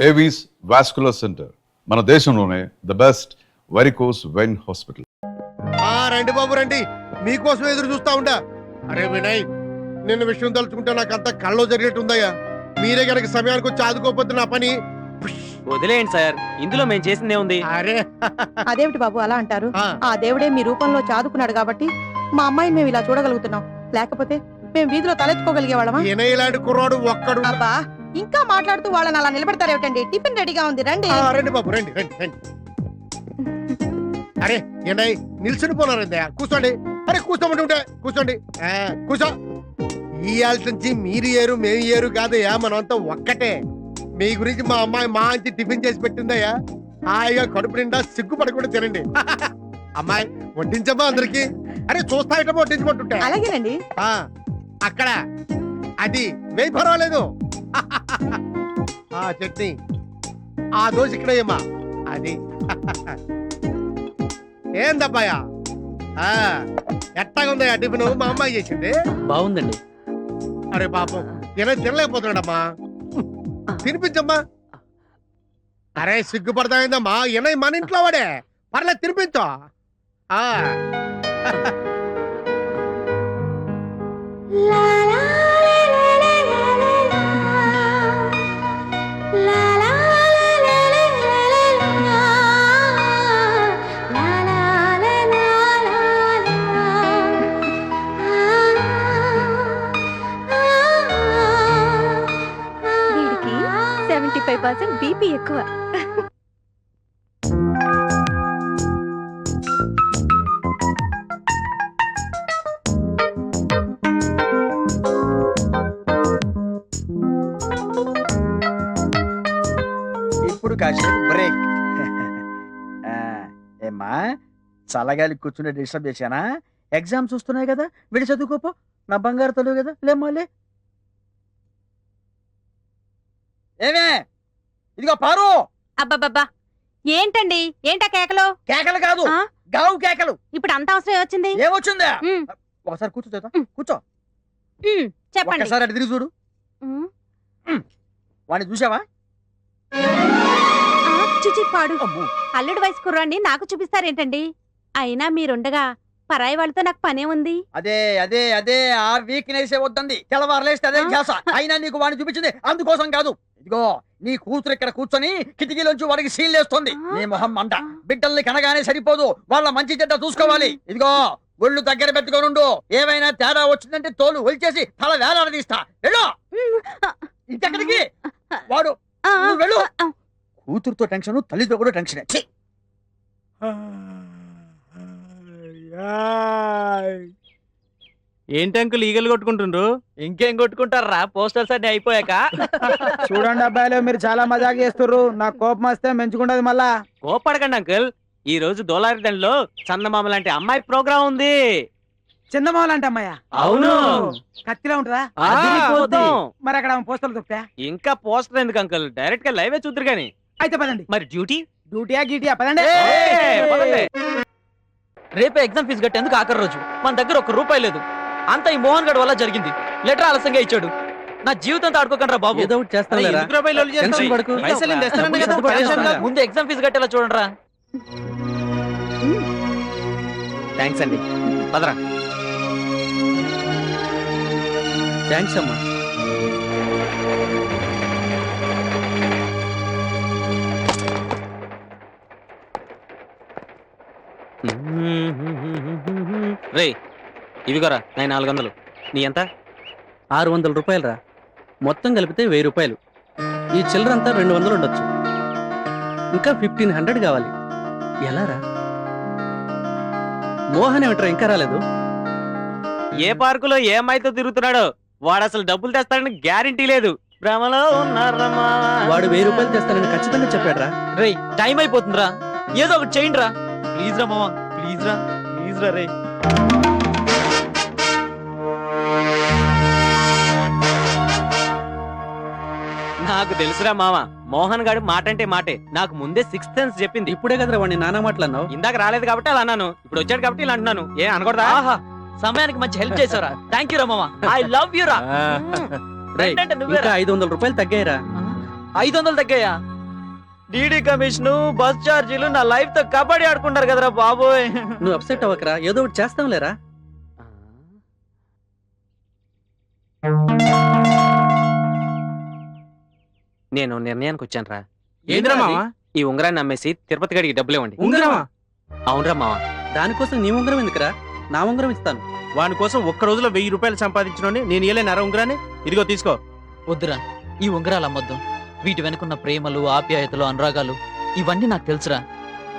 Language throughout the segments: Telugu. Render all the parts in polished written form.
ఏవీస్ వాస్కులర్ సెంటర్, మన దేశంలోనే the best varicose vein hospital. రండి బాబు రండి, మీకోసం ఎదురు చూస్తా ఉండా. అరే వినయ్, నిన్న విషయం తలుచుకుంటే నాకు అంతా కళ్ళలో జరిగేట్టుందయ్యా. మీరే గనక సమయానికి వచ్చి ఆదుకోకపోతే నా పని. వదిలేయండి సార్, ఇందులో మేము చేసిందే ఉంది. అరే అదేమిటి బాబు అలా అంటారు? ఆ దేవుడే మీ రూపంలో చాదుకున్నాడు కాబట్టి మా అమ్మాయిని మేము ఇలా చూడగలుగుతున్నాం. లేకపోతే మేము వీధిలో తలెత్తుకోగలిగే వాళ్ళమా? ఇలాంటి కుర్రాడు ఒక్కడు. అబ్బా, ఇంకా మాట్లాడుతూ వాళ్ళని అలా నిలబెడతారేమిటండి? టిఫిన్ రెడీగా ఉంది, రండి. రండి బాబు రండి రండి రండి. అరే ఏంటయ్య నిల్చుని పోనారందయ్యా, కూర్చోండి. అరే కూర్చోమంటుంటే కూర్చోండి. కూర్చో. ఈ ఆల్సి నుంచి మీరు ఏరు మేము ఏరు కాదయ్యా, మనంతా ఒక్కటే. మీ గురించి మా అమ్మాయి మంచి టిఫిన్ చేసి పెట్టిందయ్యా. హాయిగా కడుపు నిండా సిగ్గుపడకుండా తినండి. అమ్మాయి వడ్డించమ్మా అందరికి. అరే చూస్తాయటమో వడ్డించమంటుంటా. అలాగేనండి. అక్కడ అది వేయి పర్వాలేదు. చట్నీ ఆ దోశ ఇక్కడ ఏమా అది. ఏందబ్బాయా ఎట్టాగా ఉందా టిఫిన్? మా అమ్మాయి చేసింది బాగుందండి. అరే పాపం తినలేకపోతున్నాడమ్మా, తినిపించమ్మా. అరే సిగ్గుపడతాయిందమ్మా, ఈయన మన ఇంట్లో వాడే, పర్లేదు తినిపించు. వీడికి 75% బీపీ ఎక్కువ. ఇప్పుడు కాసేపు బ్రేక్. ఏమ్మా చల్లగాలి కూర్చుని డిస్టర్బ్ చేశానా? ఎగ్జామ్స్ వస్తున్నాయి కదా, వీడి చదువుకోపో. నా బంగారు తల్లి కదా, లేమ్మాలే. ఏమే ఇదిగో పారు. అబ్బబ్బబ్బా, ఏంటండి ఏంటా కేకలు? కేకలు కాదు, గావు కేకలు. ఇప్పుడు అంత అవసరం వచ్చింది? ఏమొచ్చిందా? ఒకసారి కూర్చో చేత, కూర్చో. చెప్పండి. ఒకసారి అటు తిరిగి చూడు. వాడిని చూసావా? పాడు అల్లుడు వయసు కుర్రాన్ని నాకు చూపిస్తారేంటండి? అయినా మీరుండగా పరాయి వాళ్ళతో నాకు పనే ఉంది. అదే అదే అదే ఆ వీక్నెస్ వద్దంది. తెల్లవారులేస్తే అదే ధ్యాస. అయినా నీకు వాడిని చూపించింది అందుకోసం కాదు. ఇదిగో నీ కూతురు ఇక్కడ కూర్చొని కిటికీలోంచి వాడికి సీల్లేస్తుంది. నీ మొహం మంట. బిడ్డల్ని కనగానే సరిపోదు, వాళ్ళ మంచి చెడ్డ చూసుకోవాలి. ఇదిగో ఒళ్ళు దగ్గర పెట్టుకోనుండు. ఏమైనా తేడా వచ్చిందంటే తోలు ఒలిచేసి తల వేలాడదీస్తా. వెళ్ళు ఇంకెక్కడికి. వాడు వెళ్ళు. కూతురుతో టెన్షన్, తల్లితో కూడా టెన్షన్. ఏంటి అంకుల్ ఈగలు కొట్టుకుంటుండ్రు? ఇంకేం కొట్టుకుంటారా పోస్టర్స్ అన్ని అయిపోయాక? చూడండి అబ్బాయిలు, మీరు చాలా మజాక్ చేస్తుర్రు. నాకు కోపం వస్తే మెంచుకుంటది మళ్ళా. కోపడకండి అంకుల్, ఈ రోజు దోలారిదంలో చందమామ లాంటి అమ్మాయి ప్రోగ్రామ్ ఉంది. చందమామ లాంటి అమ్మాయా? అవును. కత్తిలా ఉంటదా? మరి అక్కడ పోస్టర్లు తొప్పా? ఇంకా పోస్టర్ ఎందుకు అంకుల్, డైరెక్ట్ గా లైవే చూద్దరు గాని. అయితే పదండి. మరి డ్యూటీ? డ్యూటీయా గీటీయా? పదండి. రేపే ఎగ్జామ్ ఫీజు కట్టేందుకు ఆఖరి రోజు. మన దగ్గర ₹1 లేదు. అంతా ఈ మోహన్ గడ్ వల్ల జరిగింది. లెటర్ ఆలస్యంగా ఇచ్చాడు. నా జీవితంతో ఆడుకోకండి రా బాబు. ఏదో ఒకటి చేస్తాను. ముందు ఎగ్జామ్ ఫీజు కట్టేలా చూడండి రా. థ్యాంక్స్ అండి. పదరా. థ్యాంక్స్ అమ్మా. రే ఇవిగోరా, 400. నీ ఎంత? ₹600 రా. మొత్తం కలిపితే ₹1000. ఈ చిల్లరంతా 200 ఉండొచ్చు. ఇంకా 1500 కావాలి. ఎలా రా? మోహన్ ఏమిట్రా ఇంకా రాలేదు? ఏ పార్కులో ఏ అమ్మాయితో తిరుగుతున్నాడో. వాడు అసలు డబ్బులు తెస్తాడని గ్యారెంటీ లేదు. భ్రమలో ఉన్నారమ్మా. వాడు ₹1000 తెస్తానని ఖచ్చితంగా చెప్పాడు రా. రే టైం అయిపోతుందిరా, ఏదో ఒకటి చేయండి రా. ప్లీజ్ రా మామా, ప్లీజ్ రా, ప్లీజ్ రా. రే నాకు తెలుసురా మామ, మోహన్ గారు మాట అంటే మాటే. నాకు ముందే 6th సెన్స్ చెప్పింది. ఇప్పుడే కదరా వాడిని నానా మాటలు అన్నావు. ఇందాక రాలేదు కాబట్టి అలా అన్నాను, ఇప్పుడు వచ్చాడు కాబట్టి ఇలా అంటున్నాను. ఏ అనకూడదా? సమయానికి మంచి హెల్ప్ చేసావురా. థ్యాంక్ యూ రా మామ, ఐ లవ్ యూ రా. ఇంకా ₹500 తగ్గాయిరా. 500 తగ్గాయా? డీడీ కమిషన్, బస్ ఛార్జీలు నా లైఫ్ తో కబడ్డీ ఆడుకుంటారు కదరా బాబోయ్. నువ్వు అప్సెట్ అవ్వకరా, ఏదో ఒకటి చేస్తాం లేరా. నేను నిర్ణయానికి వచ్చాను రా. ఏంద్రా మావా? ఈ ఉంగరాన్ని అమ్మేసి తిరుపతి గడికి డబ్బులు ఇవ్వండి. ఉంగరమా? అవునరా మావా. దానికోసం నీ ఉంగరం ఎందుకురా, నా ఉంగరం ఇస్తాను. వాని కోసం ఒక్క రోజులో 1000 రూపాయలు సంపాదించినోని నేను ఇయ్యలేను. అర ఉంగరాన్ని ఇదిగో తీసుకో. వద్దురా, ఈ ఉంగరాలు అమ్మొద్దు. వీటి వెనుకున్న ప్రేమలు, ఆప్యాయతలు, అనురాగాలు ఇవన్నీ నాకు తెలుసురా.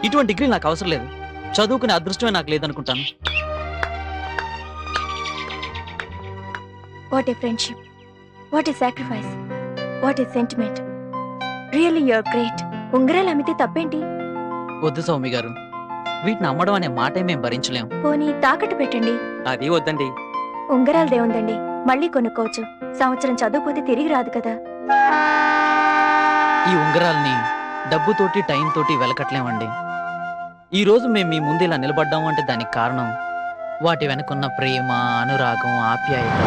ఇటువంటి డిగ్రీ నాకు అవసరం లేదు. చదువుకునే అదృష్టమే నాకు లేదనుకుంటాను. What a friendship. What a sacrifice. What a sentiment. Really you're great. ఉంగరాలు అమ్మితే తప్పేంటి? వద్దు సౌమి గారు, వీటిని అమ్మడం అనే మాటే మేము భరించలేం. పోనీ తాకట్టు పెట్టండి. అది వద్దండి. ఉంగరాలదే ఉందండి, మళ్ళీ కొనుక్కోవచ్చు. సంవత్సరం చదువుపోతే తిరిగి రాదు కదా. ఈ ఉంగరాల్ని డబ్బుతోటి, టైం తోటి వెలకట్లేమండి. ఈ రోజు మేము మీ ముందు ఇలా నిలబడ్డాము అంటే దానికి కారణం వాటి వెనుకున్న ప్రేమ, అనురాగం, ఆప్యాయత.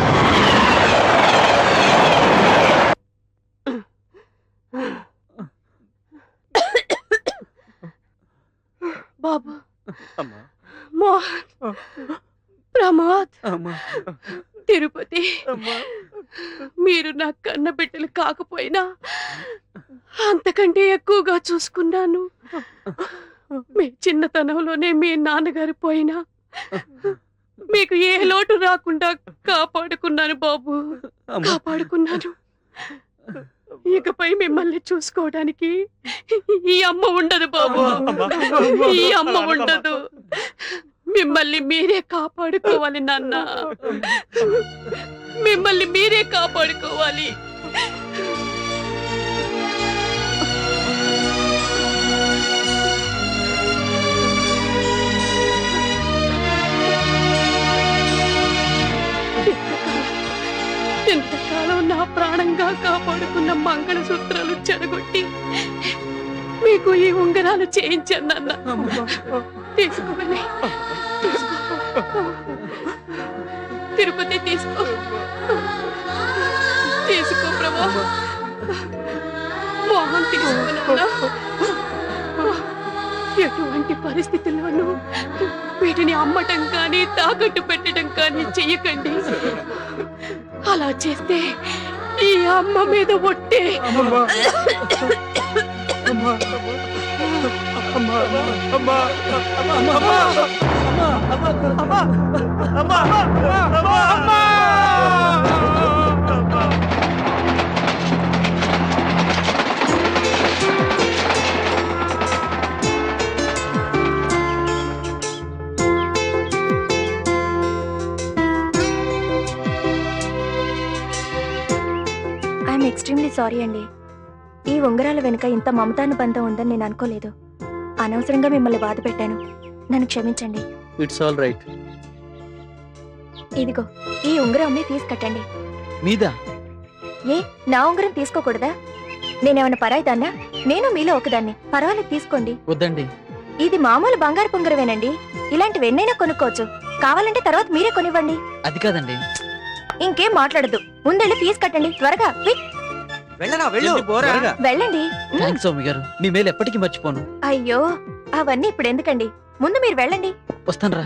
బాబు, మోహన్, ప్రమాద్, తిరుపతి, మీరు నా కన్న బిడ్డలు కాకపోయినా అంతకంటే ఎక్కువగా చూసుకున్నాను. మీ చిన్నతనంలోనే మీ నాన్నగారు పోయినా మీకు ఏ లోటు రాకుండా కాపాడుకున్నాను బాబు, కాపాడుకున్నాను. ఇకపై మిమ్మల్ని చూసుకోవడానికి ఈ అమ్మ ఉండదు బాబు, ఈ అమ్మ ఉండదు. మిమ్మల్ని మీరే కాపాడుకోవాలి నాన్న, మిమ్మల్ని మీరే కాపాడుకోవాలి. ఎంతకాలం నా ప్రాణంగా కాపాడుకున్న మంగళసూత్రాలు చెడగొట్టి మీకు ఈ ఉంగరాలు చేయించాను నాన్న. తీసుకోవాలి, తిరుపతి తీసుకో, తీసుకో ప్రభా. మోహన్ తీసుకోనా. ఎటువంటి పరిస్థితుల్లోనూ వీటిని అమ్మటం కానీ తాకట్టు పెట్టడం కానీ చెయ్యకండి. అలా చేస్తే ఈ అమ్మ మీద ఒట్టే. ఐఎమ్ ఎక్స్ట్రీమ్లీ సారీ అండి. ఈ ఉంగరాల వెనుక ఇంత మమతానుబంధం ఉందని నేను అనుకోలేదు. అనవసరంగా మిమ్మల్ని బాధ పెట్టాను, నన్ను క్షమించండి. It's all right. ఇదిగో ఈ ఉంగరం అమ్మి ఫీజు కట్టండి. మీదా? ఏ, నా ఉంగరం తీసుకోకూడదా? నేనేమన్నా పరాయిదాన్నా? నేను మీలో ఒకదాన్ని. పర్వాలేదు, తీసుకోండి. వద్దండి. ఇది మామూలు బంగారు ఉంగరమేనండి. ఇలాంటివి ఎన్నైనా కొనుక్కోవచ్చు. కావాలంటే తర్వాత మీరే కొనివ్వండి. అది కాదండి. ఇంకేం మాట్లాడద్దు, ముందెళ్ళి ఫీజు కట్టండి త్వరగా. వెళ్ళనా వెళ్ళు. వెళ్ళండి. థ్యాంక్స్ సౌమి గారు, మీ మేలు ఎప్పటికీ మర్చిపోను. అయ్యో, అవన్నీ ఇప్పుడు ఎందుకండి, ముందు మీరు వెళ్ళండి. వస్తాను రా.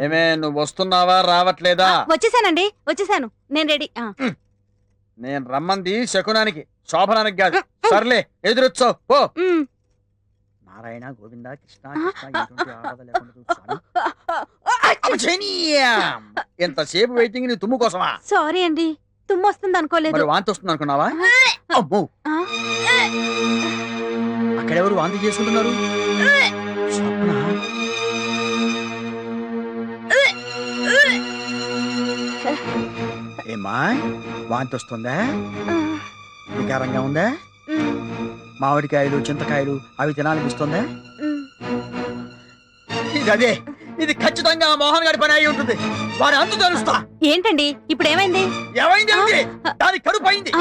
ఏమే, నువ్వు వస్తున్నావా రావట్లేదా? వచ్చేసానండి, వచ్చేసాను. నేను రెడీ. నేను రమ్మంది శకునానికి, శోభనానికి కాదు. సర్లే, ఎదురొచ్చావు పో. నారాయణ, గోవింద, కృష్ణ కృష్ణ, ఎటువంటి ఆపద లేకుండా చూసుకోవాలి. అబ్బచ్చనియా! ఎంతసేపు వెయిటింగ్ నీ తుమ్ము కోసమా? సారీ అండి, తుమ్ము వస్తుంది అనుకోలేదు. మరి వాంతి వస్తుంది అనుకున్నావా? అమ్మో, అక్కడెవరు వాంతి చేసుకుంటున్నారు? స్వప్న. ఏమా, వాంతి వస్తుందా? వికారంగా ఉందా? మామిడికాయలు, చింతకాయలు అవి తినాలనిపిస్తుందా? ఇది అదే, ఇది ఖచ్చితంగా మోహన్ గారి పని అయి ఉంటుంది. వారి అంతు తెలుస్తా. ఏంటండి ఇప్పుడు ఏమైంది? ఏమైంది? దాని కడుపు అయింది.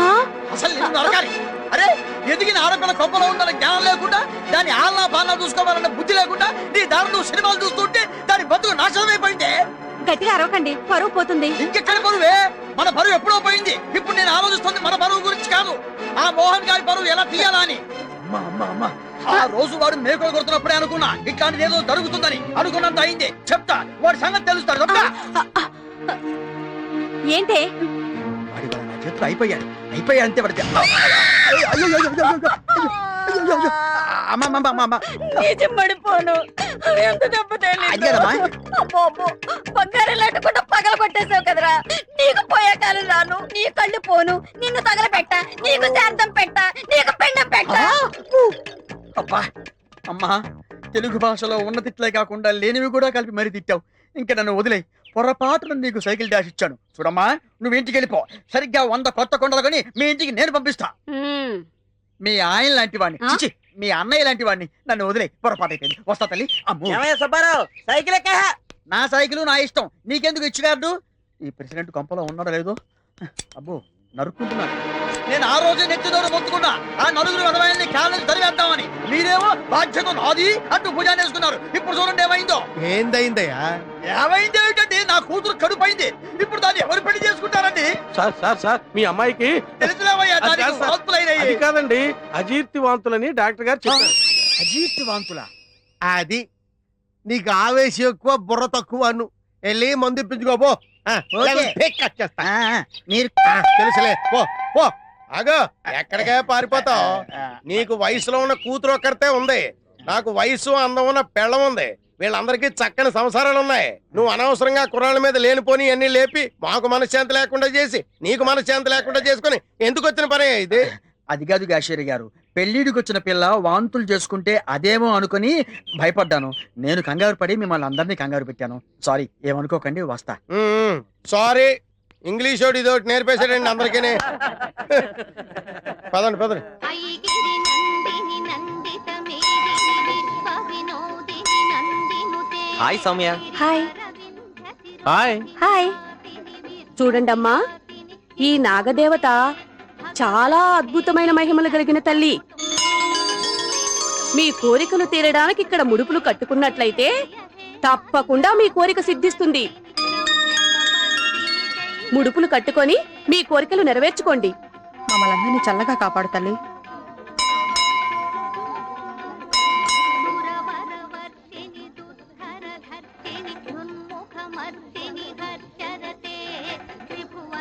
అసలు నిన్ను నరకాలి. అరే ఎదిగిన ఆడపిల్ల కొప్పలో ఉందన్న జ్ఞానం లేకుండా దాని ఆల్లా పాలన చూసుకోవాలన్న బుద్ధి లేకుండా నీ దారి నువ్వు సినిమాలు చూస్తుంటే దాని బతుకు నాశనమైపోయిందే. గట్టిగా అరవకండి, పరువు పోతుంది. ఇంకెక్కడ పరువే? మన పరువు ఎప్పుడో పోయింది. ఇప్పుడు నేను ఆలోచిస్తుంది మన పరువు గురించి కాదు, ఆ మోహన్ గారి పరువు ఎలా తీయాలా అని. అమ్మా అమ్మా అమ్మా, ఆ రోజు వాడు మేకలు కొడుతున్నప్పుడే అనుకున్నా ఇట్లాంటిది ఏదో జరుగుతుందని. అనుకున్నంత అయింది. చెప్తా, వాడి సంగతి తెలుస్తాడు. చెప్తా. ఏంటే వాడి వల్ల నా చేతులు అయిపోయాడు అంతే వాడి. పడిపోను, ఎంత దెబ్బ బంగారం లేకుండా పగల కొట్టేసావు కదరా. నీకు పోయే కాలం రాను, నీ కళ్ళు పోను, నిన్ను తగల పెట్ట, నీకు శాంతం పెట్ట, నీకు పిండం పెట్ట. అబ్బా అమ్మా, తెలుగు భాషలో ఉన్న తిట్లే కాకుండా లేనివి కూడా కలిపి మరీ తిట్టావు. ఇంకా నన్ను వదిలేయి. పొరపాటున నీకు సైకిల్ డాష్ ఇచ్చాను చూడమ్మా. నువ్వు ఇంటికి వెళ్ళిపో. సరిగ్గా 100 కొత్త కొండలు కొని మీ ఇంటికి నేను పంపిస్తా. మీ ఆయన లాంటి వాడిని, చిచి మీ అన్నయ్య లాంటి వాడిని నన్ను వదిలే. పొరపాటు అయిపోయింది. వస్తా తల్లి. అమ్మో సుబ్బారావు సైకిల్ ఎక్క. నా సైకిల్ నా ఇష్టం, నీకెందుకు ఇచ్చిగాడు? ఈ ప్రెసిడెంట్ కంపలో ఉన్నాడో లేదో. అబ్బో నరుక్కుంటున్నాడు. నేను ఆ రోజే నెత్తిదోరు మొత్తుకున్నా ఆ నలుగురు విధమైంది కాళ్ళని తరివేద్దామని. మీరేమో బాధ్యత నాది అంటూ భుజాన్ని వేసుకున్నారు. ఇప్పుడు చూడండి ఏమైందో. ఏందయ్యా? ఏమైంది ఏమిటండి? నా కూతురు కడుపైంది. ఇప్పుడు దాన్ని ఎవరు పెళ్లి చేసుకుంటారండి? సార్ మీ అమ్మాయికి తెలుసులేవయ్యా, దానికి వాంతులైనాయి. అది కాదండి, అజీర్తి వాంతులని డాక్టర్ గారు చెప్పారు. అజీర్తి వాంతులా? అది నీకు ఆవేశం ఎక్కువ, బుర్ర తక్కువ. అను వెళ్ళి మందు ఇప్పించుకోపో. మీరు తెలుసులే, పో పో. ఆగో, ఎక్కడికే పారిపోతావు? నీకు వయసులో ఉన్న కూతురు ఒక్కరితే ఉంది, నాకు వయసు అందం ఉన్న పెళ్ళం ఉంది. వీళ్ళందరికీ చక్కని సంసారాలు ఉన్నాయి. నువ్వు అనవసరంగా కుర్రాళ్ళ మీద లేనిపోని అన్ని లేపి మాకు మనశ్శాంతి లేకుండా చేసి నీకు మనశ్శాంతి లేకుండా చేసుకుని ఎందుకు వచ్చిన పని ఇది? అది కాదు గాషేరి గారు, పెళ్లిడికి వచ్చిన పిల్ల వాంతులు చేసుకుంటే అదేమో అనుకుని భయపడ్డాను. నేను కంగారు పడి మిమ్మల్ని అందరినీ కంగారు పెట్టాను. సారీ, ఏమనుకోకండి, వస్తా. సారీ, ఇంగ్లీష్ ఒకటి ఇదొకటి నేర్పేశాడండి అందరికీ. పదండి పదండి. Hi Soumya. Hi. Hi. Hi. చూడండమ్మా, ఈ నాగదేవత చాలా అద్భుతమైన మహిమలు కలిగిన తల్లి. మీ కోరికలు తీరడానికి ఇక్కడ ముడుపులు కట్టుకున్నట్లయితే తప్పకుండా మీ కోరిక సిద్ధిస్తుంది. ముడుపులు కట్టుకొని మీ కోరికలు నెరవేర్చుకోండి. మమ్మల్ని అందరినీ చల్లగా కాపాడు తల్లి.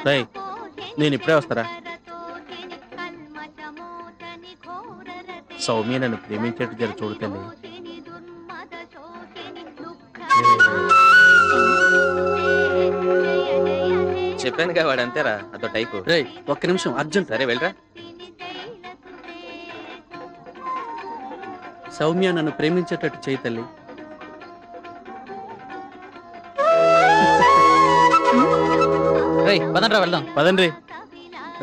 రేయ్, నేను ఇప్పుడే వస్తారా? సౌమ్య నన్ను ప్రేమించేట్టు జర చూడుతండి. చెప్పాను కదా వాడు అంతేరా, అదో టైపు. రేయ్ ఒక్క నిమిషం అర్జెంట్. సరే వెళ్ళరా. సౌమ్య నన్ను ప్రేమించేటట్టు చేయి తల్లి. రేయ్ పదండ్రా వెళ్దాం. పదండి.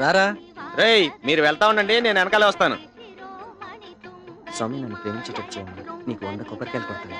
రారా. రేయ్ మీరు వెళ్తా ఉండండి, నేను వెనకాలే వస్తాను. సౌమ్య నన్ను ప్రేమించేటట్టు చేయండి, నీకు 100 కొబ్బరికాయలు కొడతాను.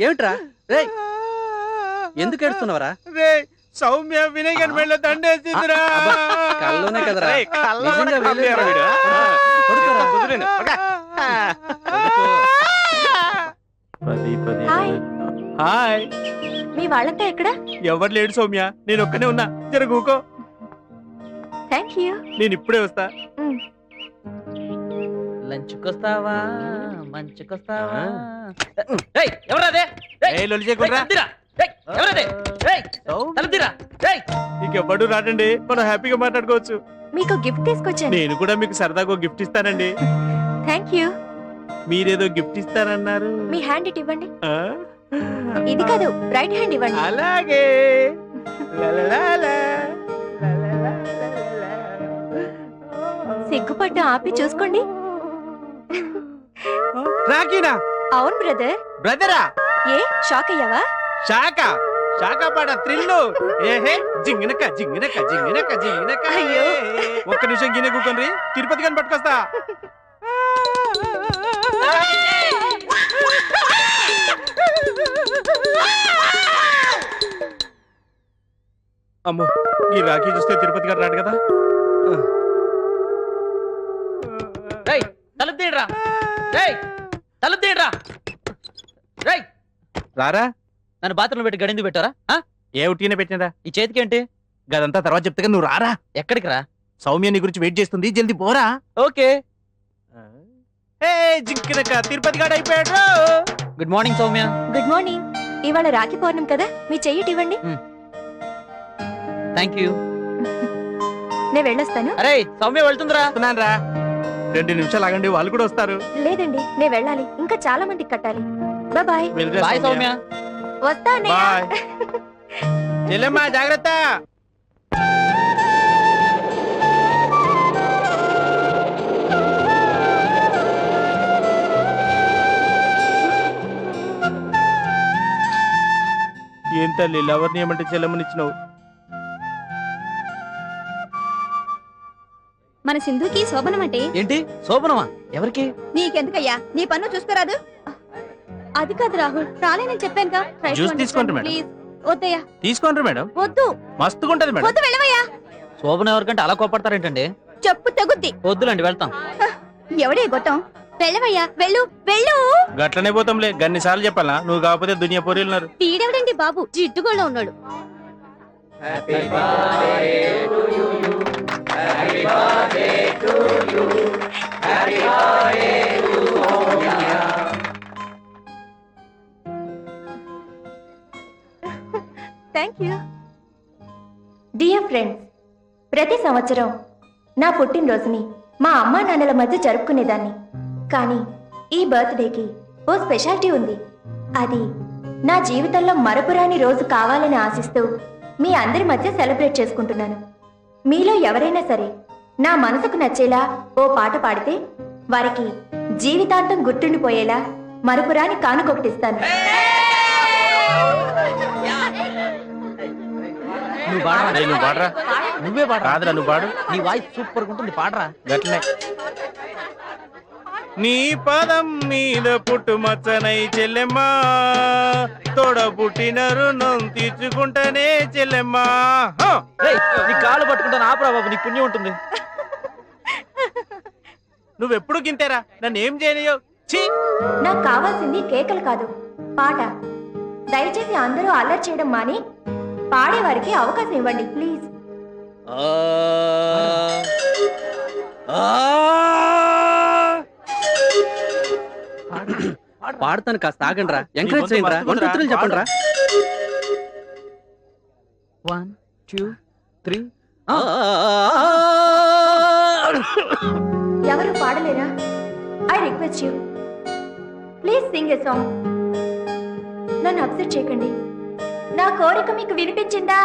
ఏమిట్రా రేయ్, ఎందుకు ఏడుస్తున్నావరా? సౌమ్య వినయ్ మెళ్ళ దండేసిందిరా. కల్లోనే కదరా. రేయ్, కళ్ళలో కూడా కళ్ళేరా వీడు? కుదిరేను. హాయ్. హాయ్. మీ వాళ్ళంతా ఎక్కడ? ఎవరు లేడు సౌమ్య, నేను ఒక్కనే ఉన్నా. జర కూకో. Thank you. నేను ఇప్పుడే వస్తా. లంచ్కొస్తావా మంచుకొస్తావా? ఎవరు అదే? ఏ లొలి చేయకుండా ఇంకెవ్వడు రాడండి, మనం హ్యాపీగా మాట్లాడుకోవచ్చు. మీకు గిఫ్ట్ తీసుకొచ్చాను. నేను కూడా మీకు సరదాగా గిఫ్ట్ ఇస్తానండి. Thank you. మీరేదో గిఫ్ట్ ఇస్తారన్నారు. మీ హ్యాండ్ ఇటు ఇవ్వండి. ఆ? ఇది కాదు, రైట్ హ్యాండ్ ఇవ్వండి. అలాగే. లలలాలా, లలలాలా. సిగ్గుపడ్డ ఆపి చూసుకోండి. రాకీనా? అవును బ్రదర్. బ్రదరా? ఏ షాక్ అయ్యావా? శాఖ పడ త్రిల్లు. ఏహే జింగినక జింగినక జింగినక జింగినక. అయ్యో. ఒక్క నిమిషం గిన్నె కూకొని తిరుపతి కానీ పట్టుకొస్తా. అమ్మో, ఈ రాఖీ చూస్తే తిరుపతి గారు రాడు కదా. తలుపు తీయరా, తలుపు తీయరా. రారా? నన్ను బాత్రూంలో పెట్టి గడింది పెట్టారా? ఏ ఉట్టినే పెట్టినరా? ఈ చేతికి ఏంటి? గదంతా తర్వాత చెప్తే నువ్వు రారా. ఎక్కడికి రా? సౌమ్య నీ గురించి వెయిట్ చేస్తుంది, జల్దీ పోరా. ఓకే. జింకినక తిరుపతి గాడు అయిపోయాడు. Good morning Soumya. Good morning. ఇవాళ రాఖీ పౌర్ణం కదా, మీ చెయ్యి ఇవ్వండి. Thank you. నేను వెళ్ళొస్తాను. అరే సౌమ్య వెళ్తుందిరా. రా 2 నిమిషాలు ఆగండి, వాళ్ళు కూడా వస్తారు. లేదండి, నేను వెళ్ళాలి, ఇంకా చాలా మందికి కట్టాలి. బాయ్. వెళ్ళిరా బాయ్ సౌమ్య. వస్తా అన్నయ్య. బాయ్. చెల్లెమ్మా జాగ్రత్త. ఏం తల్లి లవర్ని ఏమంటే చెల్లెమ్మనిచ్చినావు? మన సింధుకి శోభనం అంటే ఏంటి శోభనమా? ఎవరికి? నీకెందుకయ్యా, నీ పన్ను చూసుకోరాదు. అది కాదు రాహుల్, రాలేనని చెప్పానుగా. జ్యూస్ తీసుకోండి మేడం. ప్లీజ్ వద్దయ్యా. తీసుకోండి మేడం. వద్దు మస్తుగా ఉంటది మేడం. వద్దు, వెళ్ళవయ్యా. శోభన ఎవరికంటే అలా కోపడతారేంటండి? చెప్పు తగుద్ది. వద్దులండి, వెళ్తాం. ఎవడే గొట్టం? వెళ్ళవయ్యా, వెళ్ళు వెళ్ళు. గట్లనే పోతాంలే, గన్ని సార్లు చెప్పాలా? నువ్వు కాకపోతే దునియా పోరీలున్నారు. వీడెవడండి బాబు, జిడ్డుగోళ్ళ ఉన్నాడు. Thank you. డియర్ ఫ్రెండ్స్, ప్రతి సంవత్సరం నా పుట్టినరోజుని మా అమ్మా నాన్నల మధ్య జరుపుకునేదాన్ని. కానీ ఈ బర్త్డేకి ఓ స్పెషాలిటీ ఉంది. అది నా జీవితంలో మరపురాని రోజు కావాలని ఆశిస్తూ మీ అందరి మధ్య సెలబ్రేట్ చేసుకుంటున్నాను. మీలో ఎవరైనా సరే నా మనసుకు నచ్చేలా ఓ పాట పాడితే వారికి జీవితాంతం గుర్తుండిపోయేలా మరపురాని కానుకొకటిస్తాను. నువ్వు పాడరా. నువ్వు పాడరా. నువ్వే పాడరా. రాదురా, నువ్వు పాడు. నీ వాయిస్ సూపర్ ఉంటుంది, పాడరా. గట్లనే. నీ పదం మీద పుట్టు మచ్చనై చెల్లెమ్మా, తోడ పుట్టిన రుణం తీర్చుకుంటానే చెల్లెమ్మా. నీ కాళ్ళు పట్టుకుంటాను, ఆపరా బాబు, నీ పుణ్యం ఉంటుంది. నువ్వెప్పుడు గింతేరా, నన్ను ఏం చేయనియో. నాకు కావాల్సింది కేకలు కాదు, పాట. దయచేసి అందరూ అల్లరి చేయడం మాని పాడేవారికి అవకాశం ఇవ్వండి ప్లీజ్. పాడతాను, కాస్త ఆగండి రా. ఎంకరేజ్ చేయండి రా. 1 2 3 చెప్పండి రా. 1 2 3. ఎవరు పాడలేరా? I request you, please sing a song. నన్ను అప్సెట్ చేయకండి. నా కోరిక మీకు వినిపించిందా?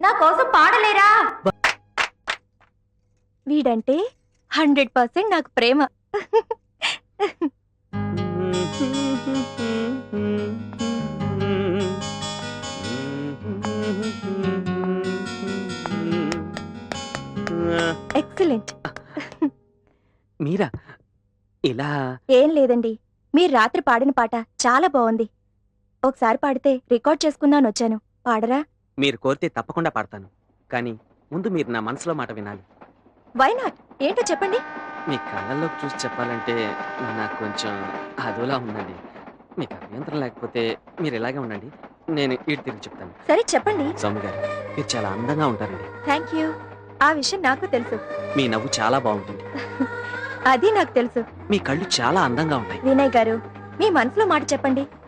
నా కోసం పాడలేరా? వీడంటే 100% నాకు ప్రేమ. ఎక్సలెంట్. మీరా? ఇలా ఏం లేదండి, మీరు రాత్రి పాడిన పాట చాలా బాగుంది. ఒకసారి పాడితే రికార్డ్ చేసుకుందాని వచ్చాను. పాడరా? మీరు కోరితే తప్పకుండా పాడతాను, కానీ ముందు మీరు నా మనసులో మాట వినాలి. Why not? ఏంటో చెప్పండి. మీ కళ్ళల్లోకి చూసి చెప్పాలంటే నాకు కొంచెం అదోలా ఉందండి. మీకు అభ్యంతరం లేకపోతే మీరు ఇలాగే ఉండండి, నేను ఇటు తిరిగి చెప్తాను. సరే చెప్పండి. సౌమ్య గారు, మీరు చాలా అందంగా ఉంటారండి. Thank you. ఆ విషయం నాకు తెలుసు. మీ నవ్వు చాలా బాగుంటుంది. అది నాకు తెలుసు. మీ కళ్ళు చాలా అందంగా ఉంటాయి. వినయ్ గారు, మీ మనసులో మాట చెప్పండి.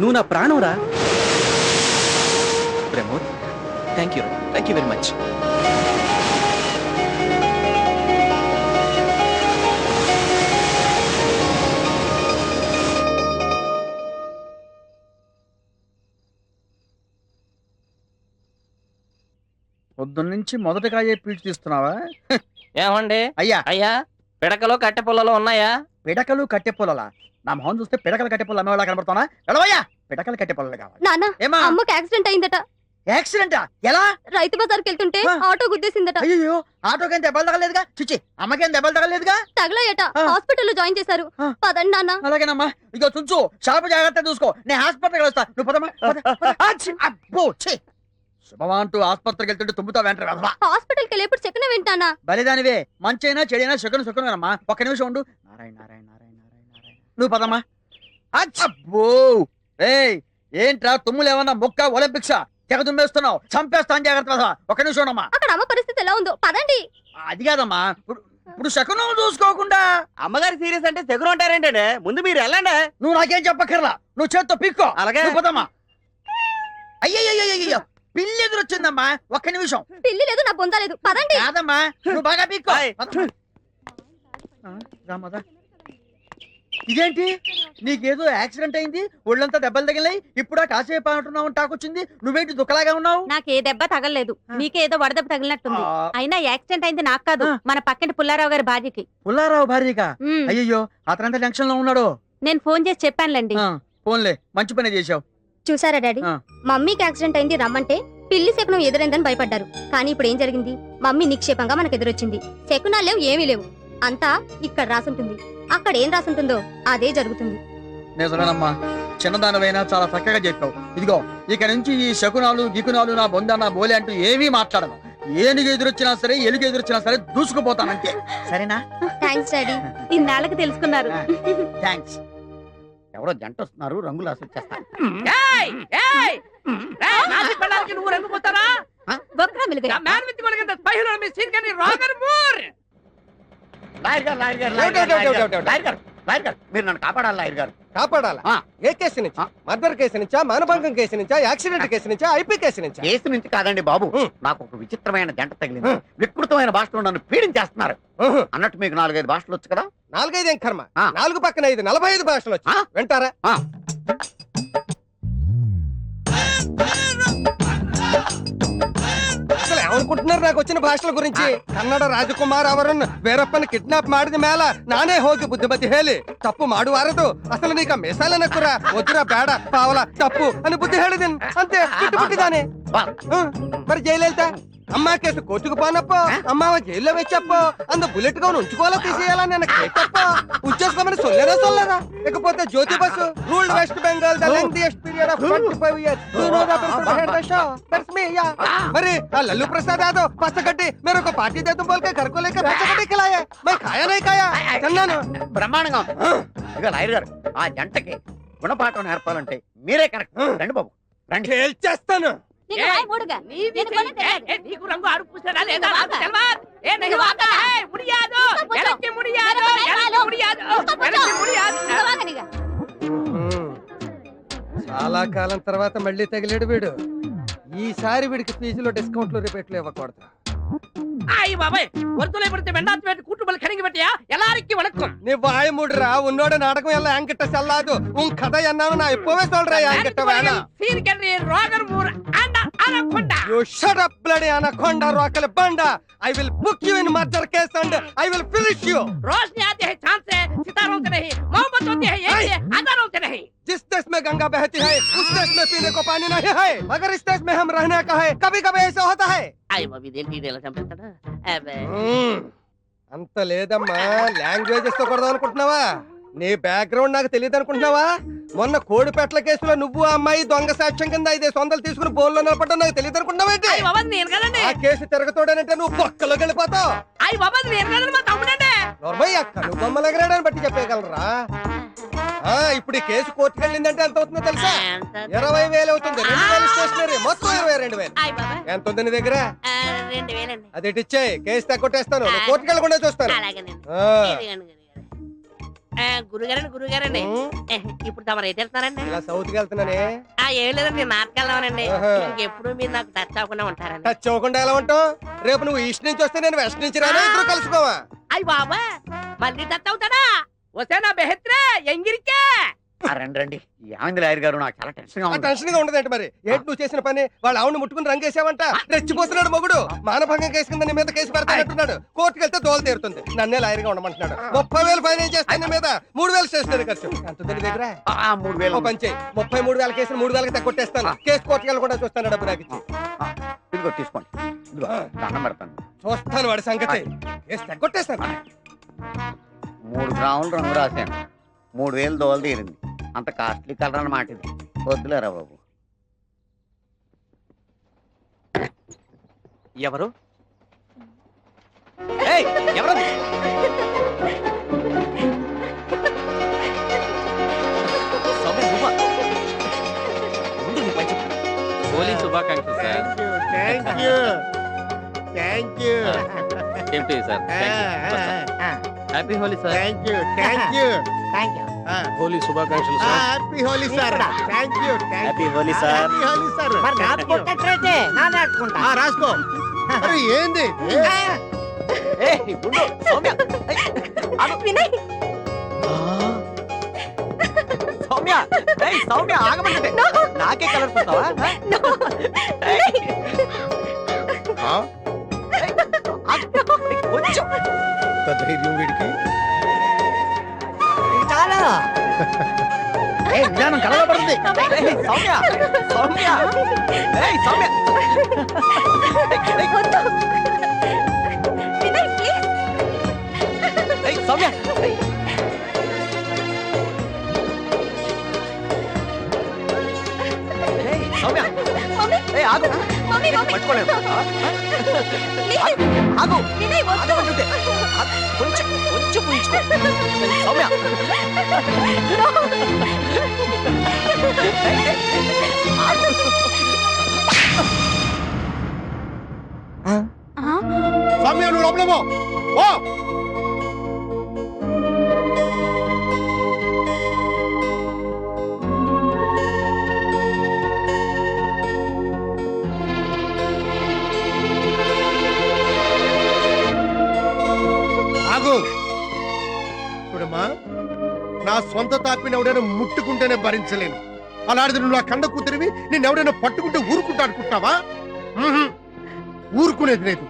నువ్వు నా ప్రాణంరా. Pramod, thank you very much. పొద్దున్నుంచి మొదటికాయే పీచు తీస్తున్నావా? ఏమండి అయ్యా, అయ్యా పిడకలో కట్టె పుల్లలో ఉన్నాయా? పిడకలు కట్టె పొలాలా? నా మొహం చూస్తే పిడకలు కట్టె పొలాలు అమ్మేవాళ్ళ కనపడుతున్నా? వెళ్ళవయ్యా, పిడకలు కట్టె పొలాలు కావాలి. నాన్న ఏమా అమ్మకి యాక్సిడెంట్ అయిందట. యాక్సిడెంటా? ఎలా? రైతు బజార్కి వెళ్తుంటే ఆ. ఆటో గుద్దేసిందట. అయ్యో, ఆటోకేం దెబ్బలు తగలేదుగా? చిచ్చి, అమ్మకేం దెబ్బలు తగలేదుగా? తగలయట. ఆ. హాస్పిటల్లో జాయిన్ చేశారు. ఆ. పదండి నాన్న. అలాగేనమ్మా. ఇగో చుంచు, షాపు జాగ్రత్త చూసుకో. నేను హాస్పిటల్కి వస్తా. నువ్వు పదమ్మా, పద, పద. ఆచ్చి, అబ్బో, ఛీ. శుభమా అంటూ ఆసుపత్రికి వెళ్తుంటే తుమ్ముతా వెంటనే వెళ్దా. హాస్పిటల్కి వెళ్ళేప్పుడు చెక్కన వింటానా? బలిదానివే, మంచైనా చెడైనా శకునమ్మా. ఒక్క నిమిషం ఉండు. నారాయణ నారాయణ నారాయణ నారాయణ నారాయణ. నువ్వు పదమ్మా. అబ్బో, ఏయ్, ఏంట్రా తుమ్ములు ఏమన్నా మొక్క ఒలింపిక్సా? తెగ తుమ్మేస్తున్నావు, చంపేస్తాను. జాగ్రత్త పద. ఒక్క నిమిషం ఉండమ్మా. అక్కడ అమ్మ పరిస్థితి ఎలా ఉందో పదండి. అది కాదమ్మా, ఇప్పుడు శకునం చూసుకోకుండా అమ్మగారి సీరియస్ అంటే తెగులు ఉంటారేంటండి? ముందు మీరు వెళ్ళండి. నువ్వు నాకేం చెప్పక్కర్లా. నువ్వు చేత్తో పిక్కో. అలాగే. నువ్వు పదమ్మా. అయ్యయ్యో, పిల్లి ఎదురొచ్చిందమ్మా. ఒక్క నిమిషం. పిల్లి లేదు, నా బొంద లేదు. పదండి. కాదమ్మా, నువ్వు బాగా పిక్కో. ఆయ్. రామదా, ఇదేంటి? నీకేదో యాక్సిడెంట్ అయింది, ఒళ్ళంతా దెబ్బలు తగిలాయి, ఇప్పుడు కాసేపు అంటున్నావు, టాకొచ్చింది. నువ్వేంటి దుఃఖలాగా ఉన్నావు? నాకే దెబ్బ తగలలేదు, మీకేదో వడదెబ్బ తగిలినట్టుంది. ఆ, అయినా యాక్సిడెంట్ అయింది నాకు కాదు, మన పక్కింటి పుల్లారావు గారి భార్యకి. పుల్లారావు భార్యగా? అయ్యయ్యో, అతనంతా టెన్షన్ లో ఉన్నాడు. నేను ఫోన్ చేసి చెప్పానులేండి. ఫోన్లే, మంచి పని చేశావు. చూసారా డాడీ, ఆ. మమ్మీకి యాక్సిడెంట్ అయింది రమ్మంటే పిల్లి శకునం ఎదురైందని భయపడ్డారు. కానీ ఇప్పుడు ఏం జరిగింది? మమ్మీ నిక్షేపంగా మనకు ఎదురొచ్చింది. శకునాలు లేవు, ఏమీ లేవు. అంతా ఇక్కడ రాసుంటుంది. అక్కడ ఏం రాసుంటుందో అదే జరుగుతుంది. నిజమేనమ్మా, చిన్నదానివైనా చాలా చక్కగా చెప్పావు. ఇదిగో, ఇక నుంచి ఈ శకునాలు గికునాలు నా బొంద నా బోలే అంటూ ఏమీ మాట్లాడను. ఏనుగు ఎదురొచ్చినా సరే, ఎలుగు ఎదురొచ్చినా సరే దూసుకుపోతానంతే. సరేనా? థ్యాంక్స్ డాడీ, ఇన్నాళ్ళకి తెలుసుకున్నారు. థ్యాంక్స్. ఎవరో జంట వస్తున్నారు, రంగులు వచ్చేస్తారు. నువ్వు రంగు పోతారా? బొక్కరా మిలుగు. మీరు నన్ను కాపాడాలి లాయర్ గారు. కాపాడాలా? ఆ. ఏ కేసు నుంచి? మర్డర్ కేసు నుంచా, మానభంగం కేసు నుంచా, యాక్సిడెంట్ కేసు నుంచా, ఐపీ కేసు నుంచా? కేసు నుంచి కాదండి బాబు, నాకు ఒక విచిత్రమైన జంట తగిలింది. వికృతమైన భాషలో నన్ను పీడించేస్తున్నారు. అన్నట్టు మీకు 4-5 భాషలు వచ్చు కదా? 4-5 ఏం కర్మ, ఆ. 4 పక్కన 5, 45 భాషలు వచ్చి. ఆ. వింటారా? ఆ. అసలు ఏమనుకుంటున్నారు నాకు వచ్చిన భాషల గురించి? ಕನ್ನಡ ರಾಜಕುಮಾರ್ ಅವರನ್ನು ವೀರಪ್ಪನ ಕಿಡ್ನಾಪ್ ಮಾಡಿದ ಮೇಲ ನಾನೇ ಹೋಗಿ ಬುದ್ಧಿಮತಿ ಹೇಳಿ ತಪ್ಪು ಮಾಡುವಾರದು. ಅಸಲು ನೀಕ ಮೆಸಾಲನ ಕುರ ಒದ್ದುರ ಬೇಡ ಪಾವಲ ತಪ್ಪು అని బుద్ధి ಹೇಳಿದೆನು అంతే. ಬಿಟ್ಟಿದ್ದಾನೆ. మరి జైలెళ్తా అమ్మ కేసు కోర్టుకు పోనప్పో, అమ్మావ జైల్లో వెచ్చప్పో, అందు బుల్లెట్ గా ఉంచుకోవాలా తీసేయాలా నేను కేటప్పో ఉంచేసుకోమని సొల్లరా సొల్లరా. ఇకపోతే Jyoti Basu ruled West Bengal the lengthiest period of 25 years. You know the person head the show, that's me. Yeah, మరి ఆ లల్లు ప్రసాద్ యాదవ్ పచ్చగడ్డి मेरे को पार्टी दे तुम बोल के घर को लेकर पచ్చగడ్డి खिलाया, मैं खाया नहीं खाया తిన్నాను. బ్రహ్మాండంగా. ఇక లాయర్ గారు, ఆ జంటకి గుణపాఠం నేర్పాలంటే మీరే కరెక్ట్. రండి బాబు, రండి. తేల్చేస్తాను. నీకు రాయి మూడుగా. నేను కూడా తెలియదు. నీకు రంగు అడుపుస్తాడా లేదా? వాక. ఏ నీకు వాక? ఏ ముడియాదు, వెనక్కి ముడియాదు, వెనక్కి ముడియాదు, వెనక్కి ముడియాదు. ఇంకా వాగనిగా. చాలా కాలం తర్వాత మళ్ళీ తగిలేడు వీడు. ఈసారి వీడికి ఫీజులో డిస్కౌంట్లు రిపేట్లు ఇవ్వకూడదు. అయ్యి బాబాయ్, వరుసలో పడితే వెండాத்து పెట్టి కుటుంబాలు కడిగి పెట్టియా ఎలారికి వణకం. நீ வாய் மூடுறா, உன்னோட நாடகம் எல்லாம் என்கிட்ட செல்லாது. உன் கதை என்னன்னு நான் இப்பவே சொல்றேன், என்கிட்ட வேணாம். Sean Connery Roger Moore and Anaconda. You shut up, bloody anaconda, rockle banda. I will book you in murder case and I will finish you. रोशनी आती है चांद से, सितारों से नहीं, मोहब्बत होती है एक से, हजारों से नहीं. जिस देश में गंगा बहती है उस देश में पीने को पानी नहीं है, मगर इस देश में हम रहने का है. कभी कभी ऐसा होता है. అయ్యి బాబు, ఇదేంటి ఇది ఎలా చంపేస్తాడా? అబ్బే. అంత లేదమ్మా, లాంగ్వేజెస్ తో కొడదాం అనుకుంటున్నావా? నీ బ్యాక్గ్రౌండ్ నాకు తెలియదు అనుకుంటున్నావా? మొన్న కోడిపెట్ల కేసులో నువ్వు ఆ అమ్మాయి దొంగ సాక్ష్యం కింద 500 తీసుకుని బోన్లో నిలబడ్డా నాకు తెలియదు అనుకుంటున్నావేంటి? అయ్యి బాబా, నేను కదండి. ఆ కేసు తిరగతోడనంటే నువ్వు పక్కలోకి వెళ్ళిపోతావు. అయ్యి బాబా, నేను కదండి, మా తమ్ముడండి. నోర్మయ్య, కను బొమ్మలు ఎగరాడని బట్టి చెప్పగలరా? ఇప్పుడు ఈ కేసు కోర్టుకు వెళ్ళిందంటే ఎంత అవుతుందో తెలుసా? 20,000 అవుతుంది. 2,000 స్టేషనరీ, మొత్తం 22,000. అయ్యి బాబా, ఎంత ఉంది నీ దగ్గర? 2,000 అండి. అది ఇచ్చేయి, కేసు తగ్గొట్టేస్తాను. కోర్టుకు వెళ్ళకుండా చూస్తాను. అలాగేనండి. ఆ, ఇదిగోండి, ఇదిగోండి. గురుగారండి ఇప్పుడు తమరు ఎటు వెళ్తున్నారండి? ఇలా సౌత్కి వెళ్తున్నానే. ఏం లేదండి నాటకెళ్దామనండి. ఆహా. ఇంకెప్పుడు మీరు నాకు టచ్ అవ్వకుండా ఉంటారండి. టచ్ అవ్వకుండా ఎలా ఉంటావు? రేపు నువ్వు ఈస్ట్ నుంచి వస్తే నేను వెస్ట్ నుంచి రాను, ఇద్దరు కలుసుకోవా? అయ్యి బాబా మళ్ళీ టచ్ అవుతాడా? వస్తే నా బెహత్రే ఎంగిరికే. రండి రండి ఏమైంది లాయర్ గారు, నాకు చాలా టెన్షన్ గా ఆ ఉంది. టెన్షన్ గా ఉండదంటే మరి ఏంటి నువ్వు చేసిన పని? వాళ్ళ ఆవును ముట్టుకుని రంగేసావంట. రెచ్చిపోతున్నాడు మొగుడు. మానభంగం కేసు కింద నీ మీద కేసు పెడతానంటున్నాడు. కోర్టుకు వెళ్తే దోలు తీరుతుంది. నన్నే లాయర్ గా ఉండమంటున్నాడు. 30,000 ఫైన్ చేస్తాను నీ మీద. 3,000 స్టేషనరీ ఖర్చు. ఎంత ఉంది నీ దగ్గర? 3,000. ఓ పని చేయి, 33,000 కేసులు 3,000 తగ్గొట్టేస్తాను. కేసు కోర్టుకు వెళ్ళకుండా చూస్తాను. డబ్బు నాకు ఇచ్చి ఇదిగో తీసుకోండి, ఇదిగో దండం పెడతాను. చూస్తాను వాడి సంగతి. కేసు తగ్గొట్టేస్తాను. 3 గ్రాములు రంగు రాశాను, 3,000 దోలు తీరింది. అంత కాస్ట్లీ కలర్ అన్నమాట ఇది. వద్దులేరా బాబు. ఎవరు ఏయ్, ఎవరది? సౌమ్య, నువ్వా? ముందు నీ పని చెప్పు. హోలీ శుభాకాంక్షలు sir. Thank you thank you ఏంటి sir? Happy Holi sir. Thank you thank you Holi శుభాకాంక్షలు happy Holi sir. Thank you happy Holi sir. Happy Holi sir. మరి నాటుకుంటే నా నాటుకుంటా. రాసుకో. అరే ఏంది? ఏయ్, ఉండు, సౌమ్య. వినయ్ సౌమ్య, ఏయ్, సౌమ్య ఆగమంటే నాకే కలర్ పూస్తావా? కొంచెం ధైర్యం వీడికి. చాలా జ్ఞానం కలగబడుతుంది. ఏయ్, సౌమ్య, సౌమ్య, ఏయ్, సౌమ్య. వద్దు. వినయ్ ప్లీజ్. ఏయ్, సౌమ్య. ఏయ్, సౌమ్య. మమ్మీ ఏయ్, ఆగు. మమ్మీ మమ్మీ పట్టుకోలేదు. ప్లీజ్. ఆగు. వినయ్ వద్దు. ఆగమంటుంటే. కొంచెం కొంచెం ఊహించుకో. ఏయ్, సౌమ్య. ఏయ్, ఏయ్, ఆగు. సౌమ్య నువ్వు లోపల పో. పో. ఆగు. చూడమ్మా, నా సొంత తాపిని ఎవడైనా ముట్టుకుంటేనే భరించలేను. అలాంటిది నువ్వు నా కండ కూతురివి నేను ఎవడైనా పట్టుకుంటే ఊరుకుంటా అనుకుంటావా? ఊరుకునేది లేదు.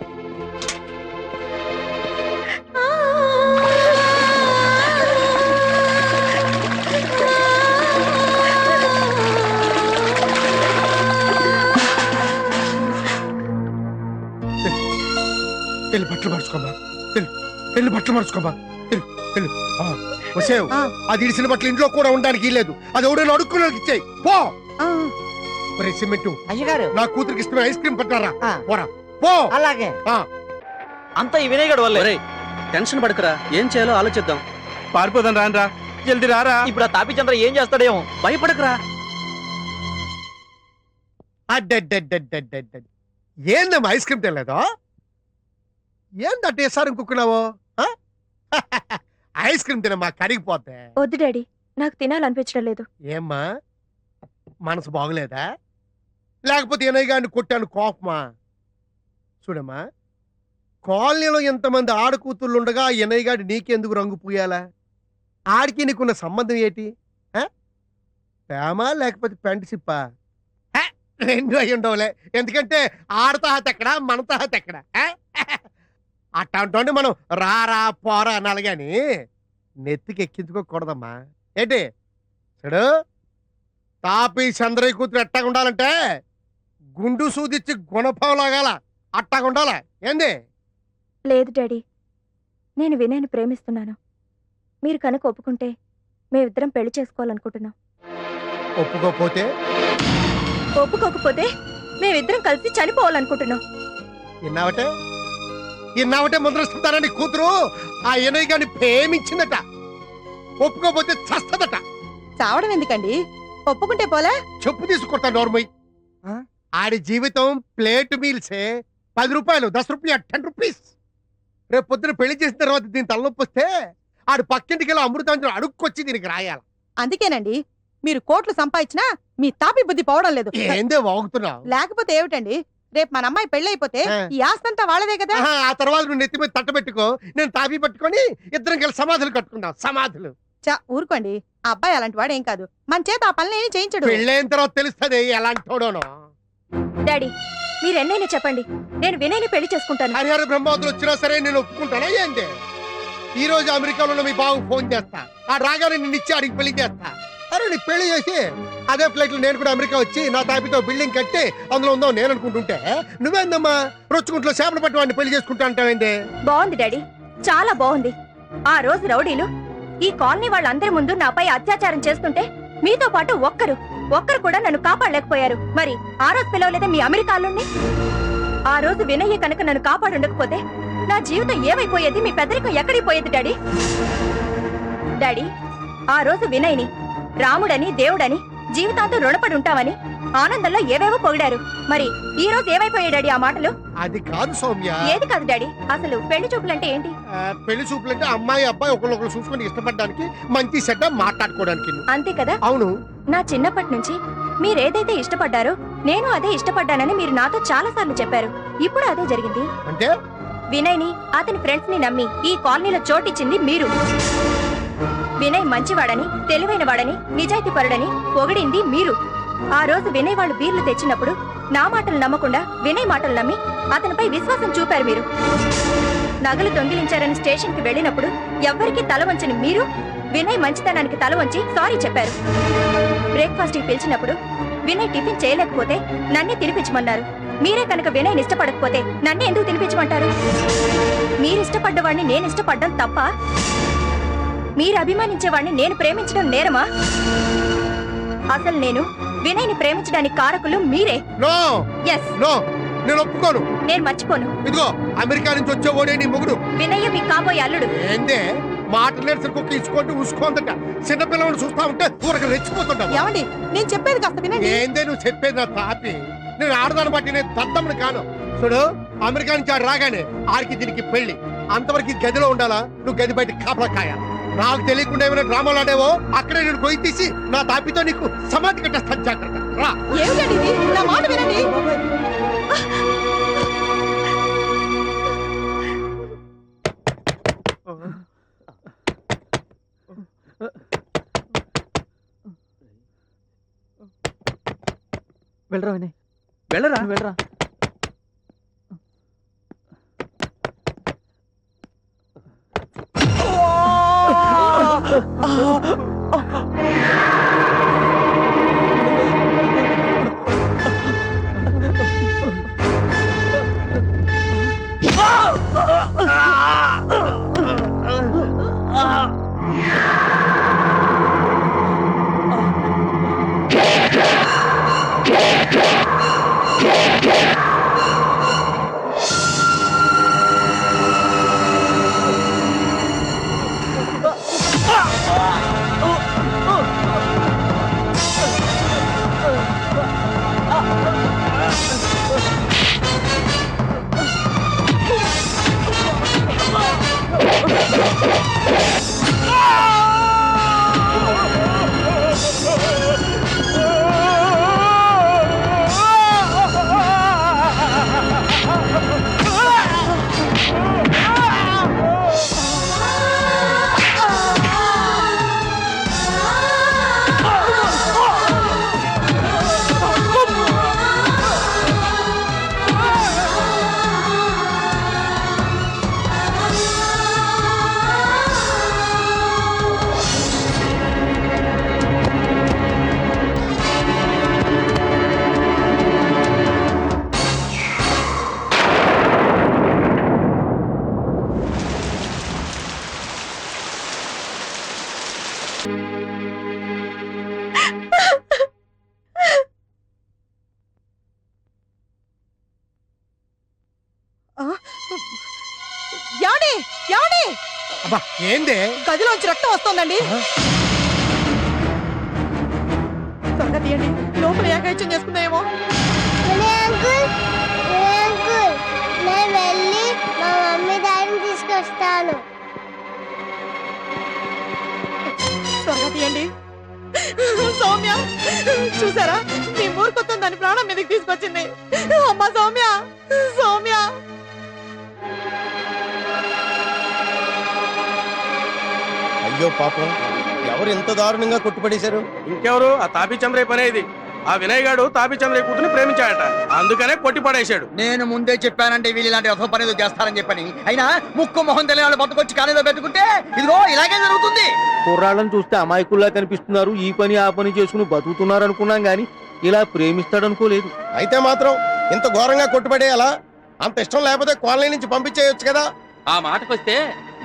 వెళ్ళి బట్టలు మార్చుకోమా. వెళ్ళి బట్టలు మార్చుకోమా. వెళ్ళు. వచ్చేవు. అది ఇడిసిన బట్టలు ఇంట్లో కూడా ఉండడానికి లేదు. అది ఎవడైనా అడుక్కునే ఇచ్చాయి. పో. సిమెంట్ అయ్యగారు నా కూతురికి ఇష్టమైన ఐస్ క్రీమ్ పట్టారా? పోరా పో. అలాగే అంతా ఈ వినయగడు వల్లే. ఒరేయ్, టెన్షన్ పడకురా, ఏం చేయాలో ఆలోచిద్దాం. పారిపోదాం రాన్రా, జల్దీ రారా. ఇప్పుడు ఆ తాపి చంద్ర ఏం చేస్తాడేమో. భయపడకురా. అడ్డడ్డడ్డడ్డడ్డడ్. ఏందమ్మా ఐస్ క్రీమ్ తెలేదో? ఏందట్టే సార్ ఇంకున్నావు? ఐస్ క్రీమ్ తినమ్మా, కరిగిపోతే. వద్దు డాడీ, నాకు తినాలనిపించడం లేదు. ఏమ్మా మనసు బాగులేదా? లేకపోతే ఎనయ్య గారిని కొట్టాను కోపమా? చూడమ్మా, కాలనీలో ఎంతమంది ఆడకూతుళ్ళుండగా ఎనయ్య గారి నీకెందుకు రంగు పూయాలా? ఆడికి నీకున్న సంబంధం ఏంటి? ప్రేమ లేకపోతే పెంట సిప్పా? రెండు అయి ఉండవులే. ఎందుకంటే ఆడతాహత ఎక్కడ, మన తాహత ఎక్కడ? అట్టంటే మనం రారా పోరా అనాలి గాని నెత్తికి ఎక్కించుకోకూడదమ్మా. ఏంటి చూడు, తాపి చంద్రయ్య కూతురు ఎట్టాగా ఉండాలంటే గుండు సూదిచ్చి గుణపం లాగాల అట్టాగా ఉండాలా? ఏంది? లేదు డాడీ, నేను వినయ్ని ప్రేమిస్తున్నాను. మీరు కనుక ఒప్పుకుంటే మేమిద్దరం పెళ్లి చేసుకోవాలనుకుంటున్నాం. ఒప్పుకోపోతే? ఒప్పుకోకపోతే మేమిద్దరం కలిసి చనిపోవాలనుకుంటున్నాం. ఇన్నావటే ముద్రస్తుంటారని కూతురు ఆ ఎనయ్య గారిని ప్రేమించిందట. ఒప్పుకోపోతే చస్తదట. చావడం ఎందుకండి? ఒప్పుకుంటే పోలే. చెప్పు తీసుకుంటా నోర్మై. ఆడి జీవితం ప్లేట్ మీల్సే. 10 రూపాయలు, 10 రూపాయలు, 10 రూపీస్. రేపు పొద్దున పెళ్లి చేసిన తర్వాత దీని తలనొప్పి వస్తే ఆడు పక్కింటికి వెళ్ళి అమృతాంజనం అడుక్కొచ్చి దీనికి రాయాలి. అందుకేనండి మీరు కోట్లు సంపాదించినా మీ తాపి బుద్ధి పోవడం లేదు. ఏందే వాగుతున్నావు? లేకపోతే ఏమిటండి, రేపు మన అమ్మాయి పెళ్ళైపోతే ఆ. ఈ ఆస్తంతా వాళ్ళదే కదా. ఆ తర్వాత నువ్వు నెత్తి మీద తట్ట పెట్టుకో, నేను తాపి పట్టుకొని ఇద్దరం కలిసి సమాధులు కట్టుకుందాం. సమాధులు చా ఊరుకోండి, ఆ అబ్బాయి అలాంటి వాడు ఏం కాదు. మన చేత ఆ పనులు ఏమి చేయించడు. పెళ్ళైన తర్వాత తెలుస్తుంది ఎలాంటి తోడోనో. డాడీ మీరెన్నైనా చెప్పండి, నేను వినయ్ని పెళ్లి చేసుకుంటాను. హరిహర బ్రహ్మాదులు వచ్చినా సరే నేను ఒప్పుకుంటానా ఏంటి? ఈ రోజు అమెరికాలో ఉన్న మీ బాబు ఫోన్ చేస్తా, ఆ రాగానే నిన్ను ఇచ్చి ఆడికి పెళ్లి చేస్తా. అరే నీ పెళ్లి చేసి అదే ఫ్లైట్ లో నేను కూడా అమెరికా వచ్చి నా తాపితో బిల్డింగ్ కట్టి అందులో ఉందాం నేను అనుకుంటుంటే నువ్వేందమ్మా రొచ్చుకుంట్లో చేపలు పట్టి వాడిని పెళ్లి చేసుకుంటా అంటావేంది? బాగుంది డాడీ, చాలా బాగుంది. ఆ రోజు రౌడీలు ఈ కాలనీ వాళ్ళందరి ముందు నాపై అత్యాచారం చేస్తుంటే మీతో పాటు ఒక్కరు కూడా నన్ను కాపాడలేకపోయారు. మరి ఆ రోజు పిలవలేదా మీ అమెరికాలోని? ఆ రోజు వినయ్య కనుక నన్ను కాపాడుండకపోతే నా జీవితం ఏమైపోయేది, మీ పెద్దరికం ఎక్కడికి పోయేది డాడీ? డాడీ ఆ రోజు వినయ్ని రాముడని దేవుడని జీవితాంతం రుణపడి ఉంటామని ఆనందంలో ఏవేవో పొగిడారు. మరి ఈ రోజు ఏమైపోయాడు డాడీ ఆ మాటలు? అది కాదు సౌమ్య. ఏది కాదు డాడీ, అసలు పెళ్లి చూపులంటే ఏంటి? పెళ్లి చూపులంటే అమ్మాయి అబ్బాయి ఒకళ్ళొకళ్ళు చూసుకొని ఇష్టపడడానికి, మంచి చెడ్డ మాట్లాడుకోవడానికి. అంతే కదా. అవును. నా చిన్నప్పటి నుంచి మీరేదైతే ఇష్టపడ్డారో నేను అదే ఇష్టపడ్డానని మీరు నాతో చాలా సార్లు చెప్పారు. ఇప్పుడు అదే జరిగింది. అంటే వినయ్ని అతని ఫ్రెండ్స్ ని నమ్మి ఈ కాలనీలో చోటిచ్చింది మీరు. వినయ్ మంచివాడని, తెలివైన వాడని, నిజాయితీ పరుడని పొగిడింది మీరు. ఆ రోజు వినయ్ వాళ్ళు బీర్లు తెచ్చినప్పుడు నా మాటలు నమ్మకుండా వినయ్ మాటలు నమ్మి అతనిపై విశ్వాసం చూపారు మీరు. నగలు దొంగిలించారని స్టేషన్ కి వెళ్ళినప్పుడు ఎవ్వరికీ తల వంచని మీరు వినయ్ మంచితనానికి తల వంచి సారీ చెప్పారు. బ్రేక్ఫాస్ట్ కి పిలిచినప్పుడు వినయ్ టిఫిన్ చేయలేకపోతే నన్నే తినిపించమన్నారు. మీరే కనుక వినయ్ ఇష్టపడకపోతే నన్నే ఎందుకు తినిపించమంటారు? మీరు ఇష్టపడ్డవాడిని నేను ఇష్టపడ్డం తప్ప? మీరు అభిమానించేవాడిని నేను ప్రేమించడం నేరమా? అసలు నేను వినయ్ని ప్రేమించడానికి కారకులు మీరే. నో ఎస్, నో, నేను ఒప్పుకోను. నేను మర్చిపోను. ఇదిగో అమెరికా నుంచి వచ్చే ఓడే నీ మొగుడు. వినయ్య మీ కాబోయే అల్లుడు. ఏందే మాటలేసరికి కుక్క ఇచ్చుకుంటూ ఉసుకోందట. చిన్నపిల్లలను చూస్తా ఉంటే ఊరక రెచ్చిపోతుంటావు. ఏమండి నేను చెప్పేది కాస్త వినండి. ఏందే నువ్వు చెప్పేది నా తాపి? నేను ఆడదాన్ని బట్టి నేను దద్దమ్మని కాను. చూడు, అమెరికా నుంచి ఆడు రాగానే ఆడికి దీనికి పెళ్లి. అంతవరకు ఈ గదిలో ఉండాలా, నువ్వు గది బయట కాపలా కాయ. నాకు తెలియకుండా ఏమైనా డ్రామాలు ఆడేవో అక్కడే నేను కొయ్యి తీసి నా తాపితో నీకు సమాధి కట్టేస్తాను. జాగ్రత్త రా. ఏమిటండి ఇది? నా మాట వినండి. వెళ్ళరా వినయ్, వెళ్ళరా. అబ్బా ఏందే? గదిలోంచి రక్తం వస్తోందండి. త్వరగా తీయండి, లోపల ఏకైత్యం చేసుకుందామేమో. నేను వెళ్ళి మా మమ్మీ డాడీని తీసుకొస్తాను. తీయండి. సౌమ్య చూసారా, మీ మూర్ఖత్వం దాని ప్రాణం మీదకి తీసుకొచ్చింది. అమ్మా సౌమ్య, సౌమ్య. అయ్యో పాపం, ఎవరు ఎంత దారుణంగా కొట్టుపడేశారు? ఇంకెవరు? ఆ తాపీ చంద్రయ్య పనే ఇది. ఆ వినయ్ గాడు తాపీ చంద్రయ్య కూతుని ప్రేమించాడట, అందుకనే కొట్టి పడేశాడు. నేను ముందే చెప్పానంటే వీళ్ళు ఇలాంటి అధో పని ఏదో చేస్తారని చెప్పని. అయినా ముక్కు మొహం తెలియని వాళ్ళు బతుకొచ్చి కాలేజీలో పెట్టుకుంటే ఇదిగో ఇలాగే జరుగుతుంది. కుర్రాళ్ళని చూస్తే అమాయకుల్లా కనిపిస్తున్నారు, ఈ పని ఆ పని చేసుకుని బతుకుతున్నారు అనుకున్నాం గాని ఇలా ప్రేమిస్తాడనుకోలేదు. అయితే మాత్రం ఇంత ఘోరంగా కొట్టుపడేయాలా? అంత ఇష్టం లేకపోతే కాలనీ నుంచి పంపించేయొచ్చు కదా. ఆ మాటకొస్తే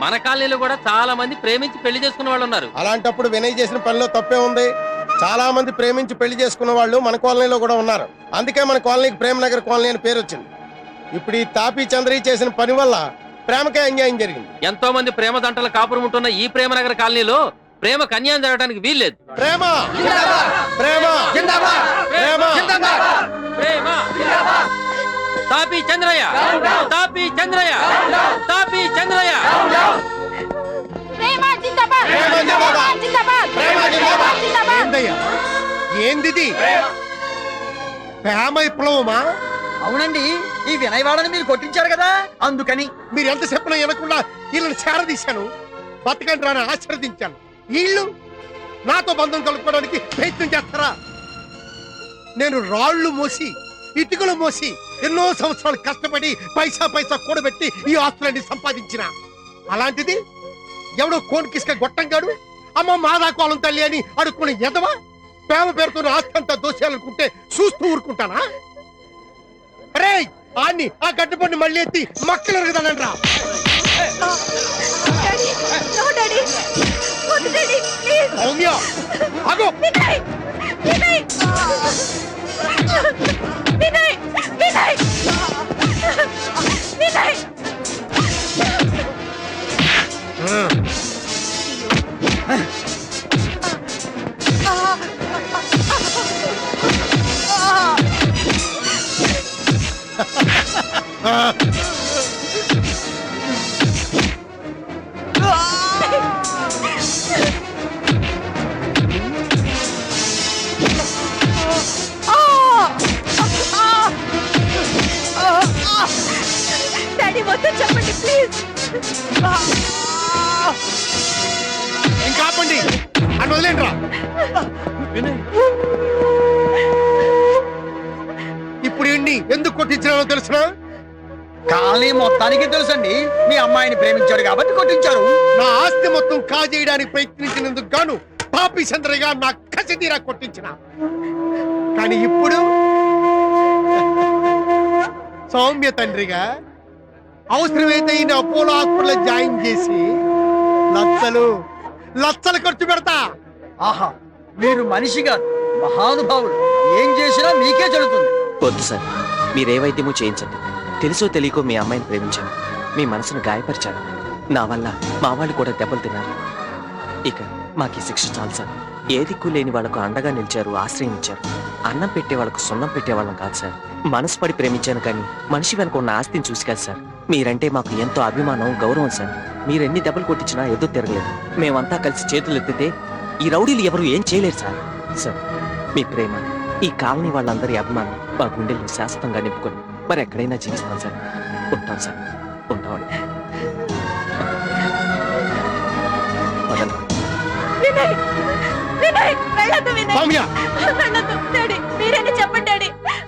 మన కాలనీలో కూడా చాలా మంది ప్రేమించి పెళ్లి చేసుకున్న వాళ్ళు ఉన్నారు. అలాంటప్పుడు వినయ్ చేసిన పనిలో తప్పే ఉంది. చాలా మంది ప్రేమించి పెళ్లి చేసుకున్న వాళ్ళు మన కాలనీలో కూడా ఉన్నారు. అందుకే మన కాలనీకి ప్రేమ నగర్ కాలనీ అని పేరు వచ్చింది. ఇప్పుడు ఈ తాపీ చంద్రయ్య చేసిన పని వల్ల ప్రేమకే అన్యాయం జరిగింది. ఎంతో మంది ప్రేమ దంటల కాపురం ఉంటున్న ఈ ప్రేమనగర్ కాలనీలో ప్రేమకు అన్యాయం జరగడానికి వీల్లేదు. ప్రేమ ప్రేమ ప్రేమ ప్రేమ తాపీ చంద్రయ్య, తాపీ చంద్రయ్య, తాపీ చంద్రయ్య. ఏందయ్యా, ఏందిది? ప్రేమ విప్లవమా? అవునండి, ఈ వినయ్ వాడని మీరు కొట్టించారు కదా, అందుకని. మీరు ఎంత చెప్పినా వినకుండా వీళ్ళని చేరదీశాను, బతకండి రాని ఆశీర్వదించాను. వీళ్ళు నాతో బంధం కలుపుకోవడానికి ప్రయత్నం చేస్తారా? నేను రాళ్లు మోసి ఇటుకలు మోసి ఎన్నో సంవత్సరాలు కష్టపడి పైసా పైసా కూడబెట్టి ఈ ఆస్తులన్నీ సంపాదించిన, అలాంటిది ఎవడో కోన్కిస్క గొట్టంగాడు అమ్మ మాదాకోలం తల్లి అని అడుక్కుని ఎదవా ప్రేమ పేరుతో ఆస్తి అంతా దోషాలనుకుంటే చూస్తూ ఊరుకుంటానా? అరే ఆన్ని ఆ గడ్డపొడిని మళ్ళీ ఎత్తి మక్కలు ఎరుగుదానంట్రా. సౌమ్య ఆగు. చెప్పండి ప్లీజ్. ఇంకా ఆపండి, అని వదిలేంట్రా. ఇప్పుడు ఎన్ని ఎందుకు కొట్టించారో తెలుసునా? కాలనీ మొత్తానికి తెలుసండి, మీ అమ్మాయిని ప్రేమించాడు కాబట్టి కొట్టించారు. నా ఆస్తి మొత్తం కాజేయడానికి ప్రయత్నించినందుకు గాను తాపీ చంద్రయ్య నా కసి తీరా కొట్టించిన. కానీ ఇప్పుడు సౌమ్య తండ్రిగా అవసరమైతే ఈయన అపోలో హాస్పిటల్ జాయిన్ చేసి లక్షలు ఖర్చు పెడతా. ఆహా, మీరు మనిషిగా మహానుభావుడు, ఏం చేసినా మీకే చెడుతుంది. వద్దు సార్, మీరేవైద్యమో చేయించండి. తెలుసో తెలియకో మీ అమ్మాయిని ప్రేమించాను, మీ మనసును గాయపరిచాను. నా వల్ల మా వాళ్ళు కూడా దెబ్బలు తిన్నారు. ఇక మాకు ఈ శిక్ష చాలు సార్. ఏ దిక్కు లేని వాళ్ళకు అండగా నిలిచారు, ఆశ్రయం ఇచ్చారు. అన్నం పెట్టే వాళ్ళకు సున్నం పెట్టేవాళ్ళం కాదు సార్. మనసు పడి ప్రేమించాను కానీ మనిషి వెనక ఉన్న ఆస్తిని చూసి కాదు సార్. మీరంటే మాకు ఎంతో అభిమానం, గౌరవం సార్. మీరెన్ని దెబ్బలు కొట్టించినా ఎదురు తిరగలేదు. మేమంతా కలిసి చేతులు ఎత్తితే ఈ రౌడీలు ఎవరు ఏం చేయలేరు సార్. సార్, మీ ప్రేమ, ఈ కాలనీ వాళ్ళందరి అభిమానం మా గుండెల్లో శాశ్వతంగా నింపుకొని మరి ఎక్కడైనా జీవిస్తాం సార్. ఉంటాం సార్, ఉంటామండి.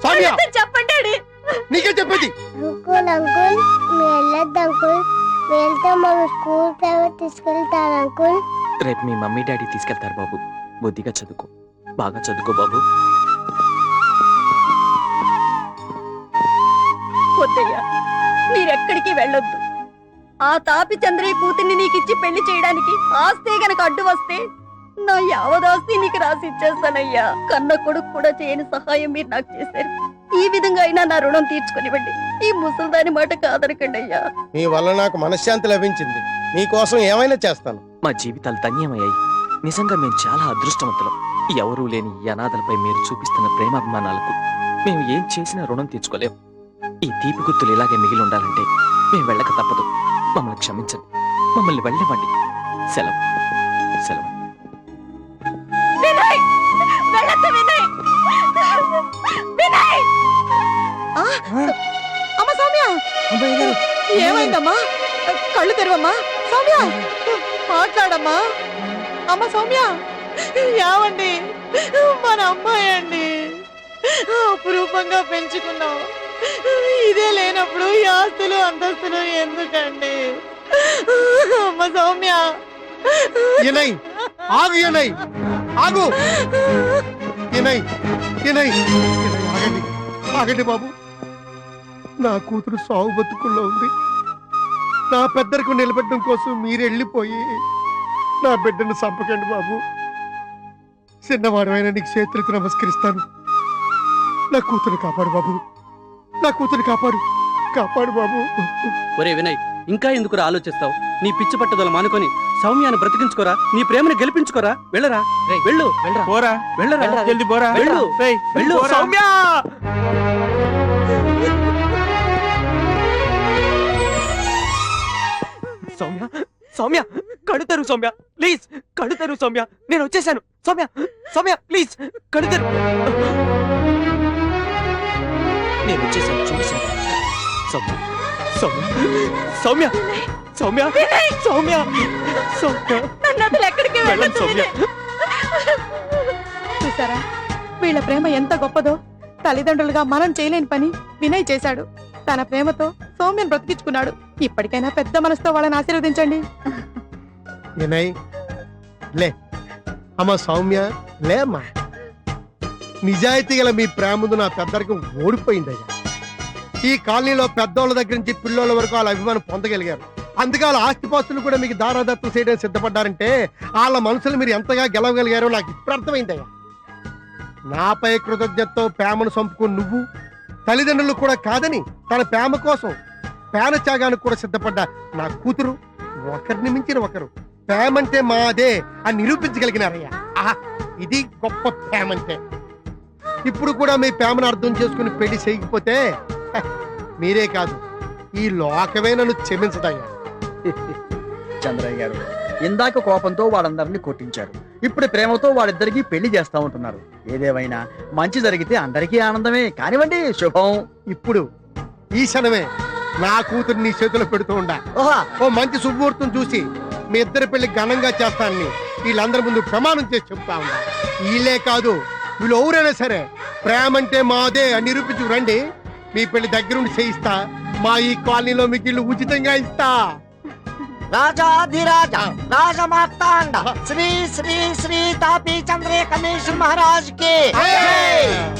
చెప్పండి చెప్పండి. నీకే చెప్పేది. అంకుల్ అంకుల్ వెళ్ళొద్దు అంకుల్, వెళ్తే మన స్కూల్ తీసుకెళ్తారు అంకుల్. రేపు మీ మమ్మీ డాడీ తీసుకెళ్తారు బాబు. బుద్ధిగా చదువుకో, బాగా చదువుకో బాబు. వద్దయ్యా, మీరెక్కడికి వెళ్ళొద్దు. ఆ తాపి చంద్రయ్య కూతుర్ని నీకిచ్చి పెళ్లి చేయడానికి ఆస్తే గనక అడ్డు వస్తే నా యావదాస్తి నీకు రాసి ఇచ్చేస్తానయ్యా. కన్న కొడుకు కూడా చేయని సహాయం మీరు నాకు చేశారు. ఈ విధంగా అయినా నా రుణం తీర్చుకునివ్వండి. ఈ ముసల్దాని మాట కాదనకండి అయ్యా. మీ వల్ల నాకు మనశ్శాంతి లభించింది. మీకోసం ఏమైనా చేస్తాను. మా జీవితాలు ధన్యమయ్యాయి. నిజంగా మేము చాలా అదృష్టవంతులం. ఎవరూ లేని ఈ అనాథలపై మీరు చూపిస్తున్న ప్రేమాభిమానాలకు మేము ఏం చేసినా రుణం తీర్చుకోలేం. ఈ తీపి గుర్తులు ఇలాగే మిగిలి ఉండాలంటే మేము వెళ్ళక తప్పదు. మమ్మల్ని క్షమించండి, మమ్మల్ని వెళ్ళనివ్వండి. సెలవు. సెలవు. అమ్మ సౌమ్య ఏమైందమ్మా? కళ్ళు తెరవమ్మా సౌమ్య, మాట్లాడమ్మా. అమ్మ సౌమ్య, యావండి మన అమ్మాయి అండి, అపురూపంగా పెంచుకున్నాం. ఇదే లేనప్పుడు ఈ ఆస్తులు అంతస్తులు ఎందుకండి? అమ్మ సౌమ్య. వినయ్, ఆగు వినయ్, ఆగు వినయ్, వినయ్, ఆగండి, ఆగండి బాబు. నా కూతురు సాగు బతుకుల్లో ఉంది. నా పెద్దరికి నిలబెట్టడం కోసం మీరు వెళ్ళిపోయి నా బిడ్డను చంపకండి బాబు. చిన్నవాడమైన నీకు చేతులకు నమస్కరిస్తాను. నా కూతురు కాపాడు బాబు, నా కూతురు కాపాడు, కాపాడు బాబు. ఒరే వినయ్, ఇంకా ఎందుకురా ఆలోచిస్తావు? నీ పిచ్చి పట్టుదల మానుకొని సౌమ్యాన్ని బ్రతికించుకోరా, నీ ప్రేమను గెలిపించుకోరా. వెళ్ళరా, రేయ్, వెళ్ళు, వెళ్ళరా. పోరా, వెళ్ళరా, వెళ్ళరా, జల్ది పోరా, వెళ్ళు, రేయ్, వెళ్ళు. సౌమ్య. సౌమ్య, సౌమ్య, కడుతరు సౌమ్య, ప్లీజ్ కడుతరు సౌమ్య, నేను వచ్చేసాను. సౌమ్య, సౌమ్య, ప్లీజ్ కడుతరు. నేను వచ్చేసాను, చూడు సౌమ్య. సౌమ్య, సౌమ్య, సౌమ్య, సౌమ్య, సౌమ్య, సౌమ్య, నన్ను అసలు ఎక్కడికి వెళ్ళను వెళ్ళొద్దు సౌమ్య. చూసారా వీళ్ళ ప్రేమ ఎంత గొప్పదో. తల్లిదండ్రులుగా మనం చేయలేని పని వినయ్ చేశాడు. తన ప్రేమతో సౌమ్యను బ్రతికించుకున్నాడు. ఇప్పటికైనా పెద్ద మనసుతో వాళ్ళని ఆశీర్వదించండి. వినయ్, లే అమ్మ సౌమ్య, లే అమ్మా. నిజాయితీ గల మీ ప్రేమ ముందు నా పెద్దరికం ఓడిపోయిందయ్యా. ఈ కాలనీలో పెద్దోళ్ళ దగ్గర నుంచి పిల్లోళ్ళ వరకు వాళ్ళ అభిమానం పొందగలిగారు. అందుకే వాళ్ళ ఆస్తిపాస్తులు కూడా మీకు దారాదత్తం చేయడానికి సిద్ధపడ్డారంటే వాళ్ళ మనసులు మీరు ఎంతగా గెలవగలిగారో నాకు ఇప్పుడు అర్థమైందయ్యా. నాపై కృతజ్ఞతతో ప్రేమను చంపుకుని నువ్వు తల్లిదండ్రులు కూడా కాదని తన ప్రేమ కోసం ప్రాణ త్యాగానికి కూడా సిద్ధపడ్డ నా కూతురు ఒకరిని మించిన ఒకరు ప్రేమంటే మాదే అని నిరూపించగలిగినారయ్యా. ఆహా, ఇది గొప్ప ప్రేమంటే. ఇప్పుడు కూడా మీ ప్రేమను అర్థం చేసుకుని పెళ్లి చేయకపోతే హ, మీరే కాదు ఈ లోకమే నన్ను క్షమించదయ్యా. చంద్రయ్య గారు, ఇందాక కోపంతో వాళ్ళందరినీ కొట్టించారు, ఇప్పుడు ప్రేమతో వాళ్ళిద్దరికి పెళ్లి చేస్తా ఉంటున్నారు. ఏదేమైనా మంచి జరిగితే అందరికీ ఆనందమే. కానివ్వండి, శుభం. ఇప్పుడు ఈ క్షణమే నా కూతురు నీ చేతిలో పెడుతూ ఉండా. ఓ మంచి శుభముహూర్తం చూసి మీ ఇద్దరి పెళ్లి ఘనంగా చేస్తానని వీళ్ళందరి ముందు ప్రమాణం చేసి చెప్తా ఉండా. వీళ్ళే కాదు, వీళ్ళు ఎవరైనా సరే ప్రేమంటే మాదే అని నిరూపించు రండి. మీ పెళ్లి దగ్గరుండి చేయిస్తా. మా ఈ కాలనీలో మీకు ఇల్లు ఉచితంగా ఇస్తా. రాజాధిరాజ రాజమార్తాండ శ్రీ శ్రీ శ్రీ తాపీ చంద్రే కమేశ్వర మహారాజ్ కి జై!